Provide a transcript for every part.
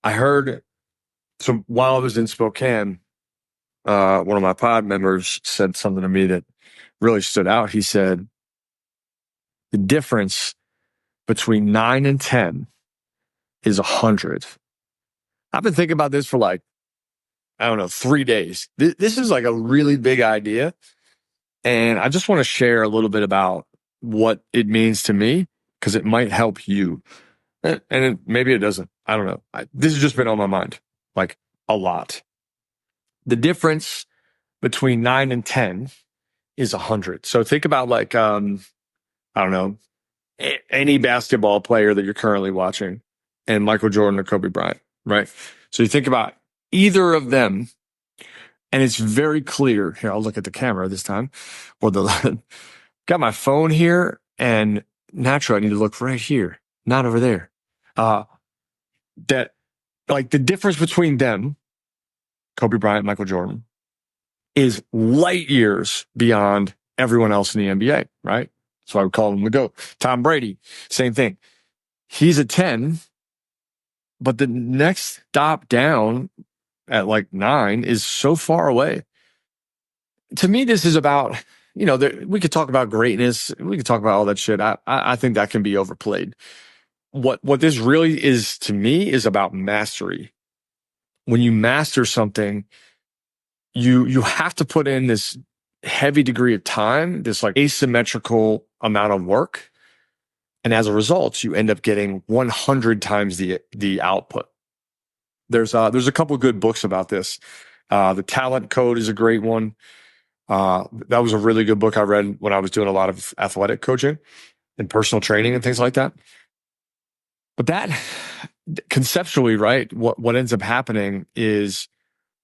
I heard, so while I was in Spokane, one of my pod members said something to me that really stood out. He said, the difference between 9 and 10 is 100. I've been thinking about this for like, I don't know, 3 days. This is like a really big idea. And I just want to share a little bit about what it means to me because it might help you. Maybe it doesn't. I don't know. This has just been on my mind like a lot. The difference between 9 and 10 is 100. So think about like, I don't know, any basketball player that you're currently watching and Michael Jordan or Kobe Bryant, right? So you think about either of them and it's very clear. Here, I'll look at the camera this time or got my phone here and naturally I need to look right here, not over there. That like the difference between them, Kobe Bryant, Michael Jordan, is light years beyond everyone else in the NBA, right? So I would call him the GOAT. Tom Brady, same thing. He's a 10, but the next stop down at like 9 is so far away. To me, this is about, we could talk about greatness. We could talk about all that shit. I think that can be overplayed. What this really is to me is about mastery. When you master something, you have to put in this heavy degree of time, this like asymmetrical amount of work. And as a result, you end up getting 100 times the output. There's a couple of good books about this. The Talent Code is a great one. That was a really good book I read when I was doing a lot of athletic coaching and personal training and things like that. But that conceptually, right, what ends up happening is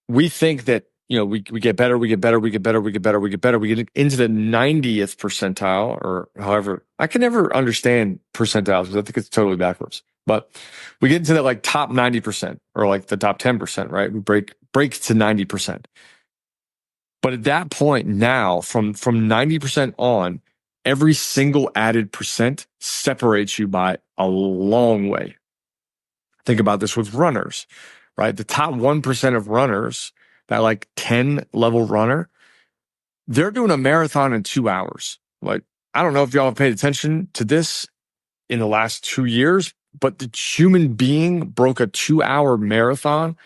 we think that, we get better, we get better, we get better, we get better, we get better. We get into the 90th percentile or however. I can never understand percentiles because I think it's totally backwards. But we get into that like top 90% or like the top 10%, right? We break to 90%. But at that point now, from 90% on, every single added percent separates you by a long way. Think about this with runners, right? The top 1% of runners, that like 10 level runner, they're doing a marathon in 2 hours. Like, I don't know if y'all have paid attention to this in the last 2 years, but the human being broke a 2-hour marathon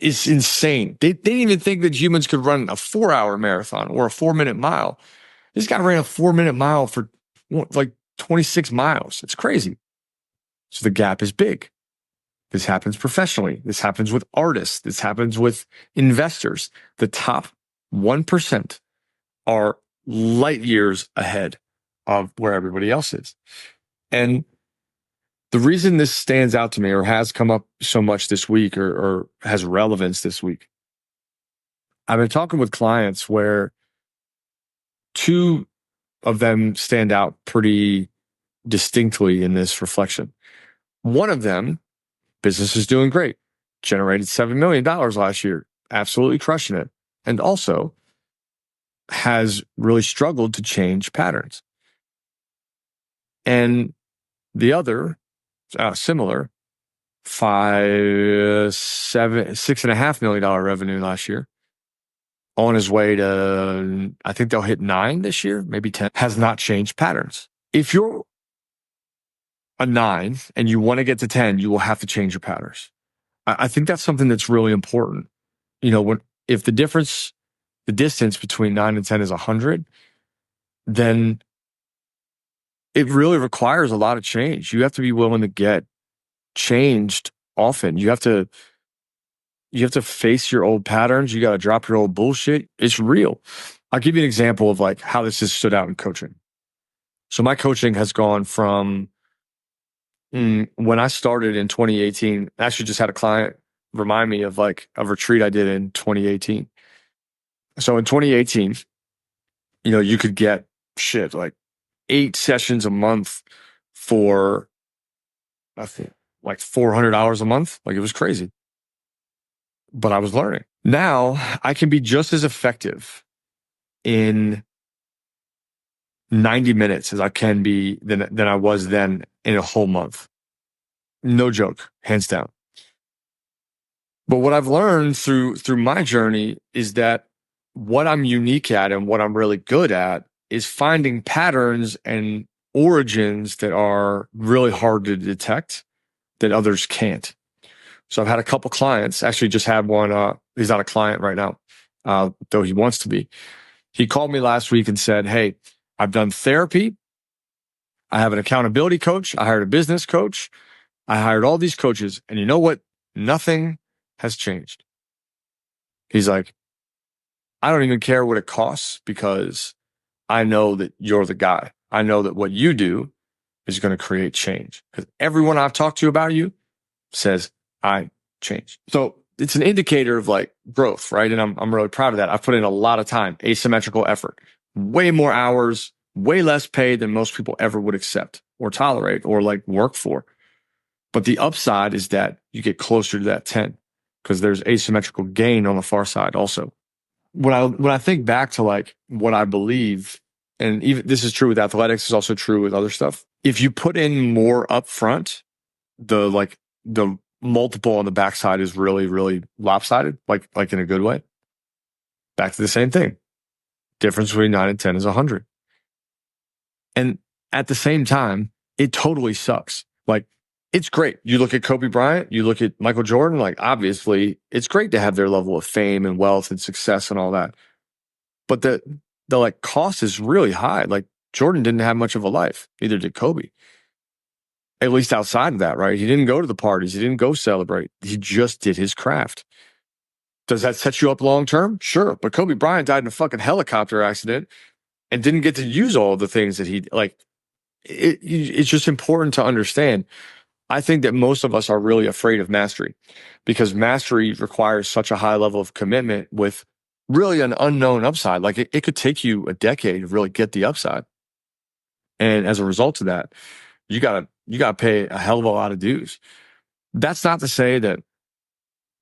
is insane. They didn't even think that humans could run a 4-hour marathon or a 4-minute mile. This guy ran a 4-minute mile for like 26 miles. It's crazy. So the gap is big. This happens professionally. This happens with artists. This happens with investors. The top 1% are light years ahead of where everybody else is. And the reason this stands out to me or has come up so much this week or has relevance this week, I've been talking with clients where 2 of them stand out pretty distinctly in this reflection. One of them, business is doing great, generated $7 million last year, absolutely crushing it, and also has really struggled to change patterns. And the other, similar, $6.5 million revenue last year, on his way to, I think they'll hit 9 this year, maybe 10, has not changed patterns. If you're a 9 and you want to get to 10, you will have to change your patterns. I think that's something that's really important. If the distance between 9 and 10 is 100, then it really requires a lot of change. You have to be willing to get changed often. You have to face your old patterns. You got to drop your old bullshit. It's real. I'll give you an example of like how this has stood out in coaching. So my coaching has gone from when I started in 2018, I actually just had a client remind me of like a retreat I did in 2018. So in 2018, you could get like 8 sessions a month for, I think, like $400 a month. Like it was crazy. But I was learning. Now I can be just as effective in 90 minutes as I can be than I was then in a whole month. No joke, hands down. But what I've learned through my journey is that what I'm unique at and what I'm really good at is finding patterns and origins that are really hard to detect that others can't. So I've had a couple clients, actually just had one, he's not a client right now, though he wants to be. He called me last week and said, hey, I've done therapy. I have an accountability coach. I hired a business coach. I hired all these coaches. And you know what? Nothing has changed. He's like, I don't even care what it costs because I know that you're the guy. I know that what you do is going to create change because everyone I've talked to about you says I changed. So it's an indicator of like growth, right? And I'm really proud of that. I've put in a lot of time, asymmetrical effort, way more hours, way less pay than most people ever would accept or tolerate or like work for. But the upside is that you get closer to that 10 because there's asymmetrical gain on the far side also. When I think back to like what I believe, and even this is true with athletics, is also true with other stuff. If you put in more upfront, the multiple on the backside is really, really lopsided, like in a good way. Back to the same thing. Difference between 9 and 10 is 100. And at the same time, it totally sucks. Like, it's great. You look at Kobe Bryant, you look at Michael Jordan, like obviously it's great to have their level of fame and wealth and success and all that. But the like cost is really high. Like Jordan didn't have much of a life. Neither did Kobe. At least outside of that, right? He didn't go to the parties. He didn't go celebrate. He just did his craft. Does that set you up long term? Sure. But Kobe Bryant died in a fucking helicopter accident and didn't get to use all the things that he like. It's just important to understand. I think that most of us are really afraid of mastery because mastery requires such a high level of commitment with really an unknown upside. Like it could take you a decade to really get the upside. And as a result of that, you gotta pay a hell of a lot of dues. That's not to say that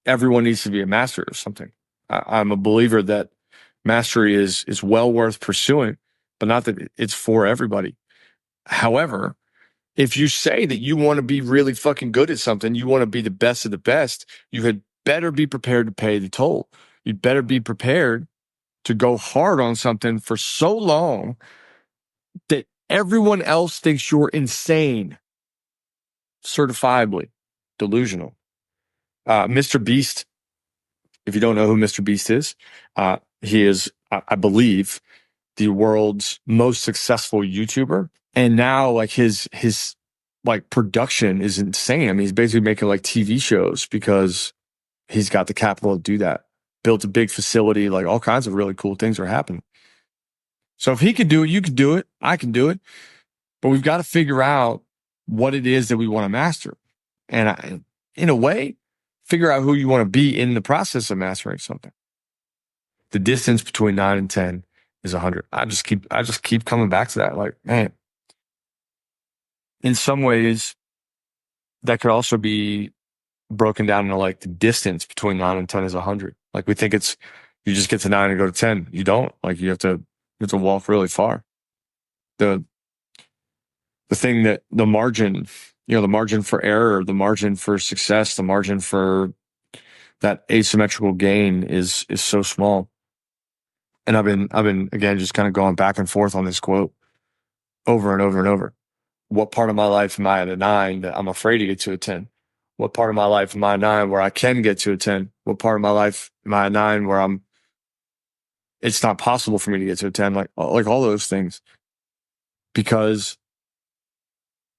everyone needs to be a master of something. I'm a believer that mastery is well worth pursuing, but not that it's for everybody. However, if you say that you want to be really fucking good at something, you want to be the best of the best, you had better be prepared to pay the toll. You'd better be prepared to go hard on something for so long that everyone else thinks you're insane, certifiably delusional. Mr. Beast, if you don't know who Mr. Beast is, he is, I believe, the world's most successful YouTuber. And now like his like production is insane. I mean, he's basically making like TV shows because he's got the capital to do that. Built a big facility, like all kinds of really cool things are happening. So if he could do it, you could do it. I can do it. But we've got to figure out what it is that we want to master. And in a way, figure out who you want to be in the process of mastering something. The distance between 9 and 10 is 100. I just keep coming back to that. Like, man, in some ways, that could also be broken down into like the distance between 9 and 10 is 100. Like we think you just get to 9 and go to 10. You don't. Like you have to walk really far. The thing that the margin for error, the margin for success, the margin for that asymmetrical gain is so small. And I've been again just kind of going back and forth on this quote over and over and over. What part of my life am I at a 9 that I'm afraid to get to a 10? What part of my life am I a 9 where I can get to a 10? What part of my life am I a 9 where it's not possible for me to get to a 10? Like all those things. Because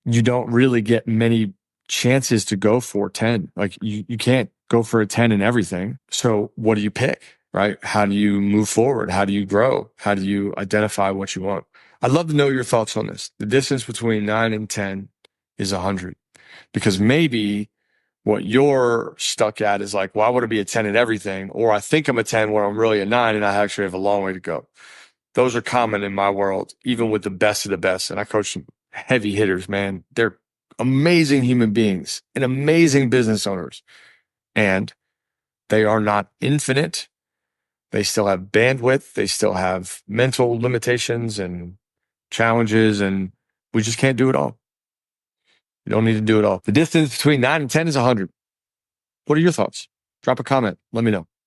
you don't really get many chances to go for 10. Like you can't go for a 10 in everything. So what do you pick, right? How do you move forward? How do you grow? How do you identify what you want? I'd love to know your thoughts on this. The distance between 9 and 10 is 100. Because maybe what you're stuck at is like, well, I want to be a 10 in everything. Or I think I'm a 10 where I'm really a 9 and I actually have a long way to go. Those are common in my world, even with the best of the best. And I coach some heavy hitters, man. They're amazing human beings and amazing business owners. And they are not infinite. They still have bandwidth. They still have mental limitations and challenges. And we just can't do it all. You don't need to do it all. The distance between 9 and 10 is 100. What are your thoughts? drop a comment. Let me know.